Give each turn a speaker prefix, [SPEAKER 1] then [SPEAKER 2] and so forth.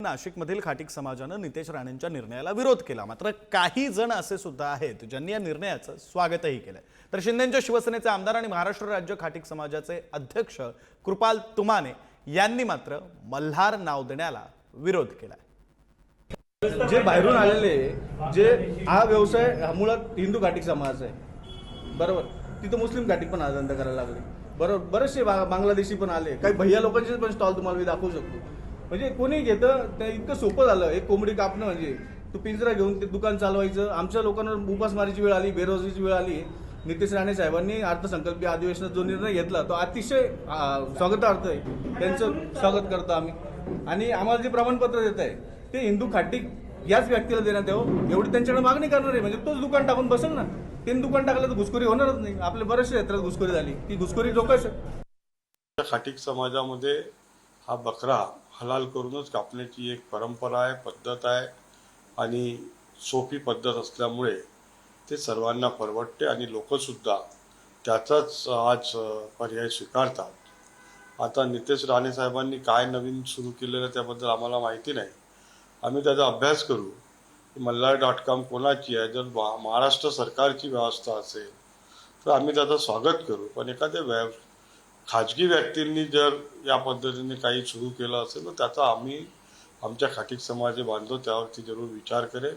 [SPEAKER 1] नाशिकमधील खाटीक समाजानं नितेश राणेंच्या निर्णयाला विरोध केला। मात्र काही जण असे सुद्धा आहेत ज्यांनी या निर्णयाचं स्वागतही केलं। तर शिंदेंच्या शिवसेनेचे आमदार आणि महाराष्ट्र राज्य खाटीक समाजाचे अध्यक्ष कृपाल तुमाने यांनी मात्र मल्हार नाव देण्याला विरोध केला।
[SPEAKER 2] जे बाहेरून आलेले जे हा व्यवसाय हा मुळात हिंदू घाटिक समाज आहे, बरोबर। तिथं मुस्लिम घाटिक पण हा धंदा करायला लागले, बरोबर। बरेचसे बांगलादेशी पण आले, काही भैया लोकांचे पण स्टॉल तुम्हाला मी दाखवू शकतो। म्हणजे कोणी घेतं ते इतकं सोपं झालं। एक कोंबडी कापणं म्हणजे तू पिंजरा घेऊन ते दुकान चालवायचं। आमच्या लोकांना उपासमारीची वेळ आली, बेरोजगारीची वेळ आली। नितेश राणे साहेबांनी अर्थसंकल्पीय अधिवेशनात जो निर्णय घेतला तो अतिशय स्वागतार्थ आहे। त्यांचं स्वागत करतो आम्ही। आणि आम्हाला जे प्रमाणपत्र देत आहे ते हिंदू खाटीक याच व्यक्तीला देण्यात यावं एवढी त्यांच्याकडे मागणी करणार आहे। म्हणजे तोच दुकान टाकून बसेल ना। तीन दुकान टाकलं तर घुसखोरी होणारच नाही। आपल्या बऱ्याचशा क्षेत्रात घुसखोरी झाली, ती घुसखोरी रोखायचं।
[SPEAKER 3] खाटीक समाजामध्ये हा बकरा हलाल करूनच कापण्याची एक परंपरा आहे, पद्धत आहे आणि सोपी पद्धत असल्यामुळे ते सर्वांना परवडते आणि लोकसुद्धा त्याचाच आज पर्याय स्वीकारतात। आता नितेश राणे साहेबांनी काय नवीन सुरू केलेलं त्याबद्दल आम्हाला माहिती नाही। आम्ही त्याचा अभ्यास करू। मल्हार.com कोणाची आहे, जर महाराष्ट्र सरकारची व्यवस्था असेल तर आम्ही त्याचं स्वागत करू। पण एखाद्या खाजगी व्यक्तींनी जर या पद्धतीने काही सुरू केलं असेल तर त्याचा आम्ही आमच्या खाटीक समाज बांधव त्यावरती जरूर विचार करेल।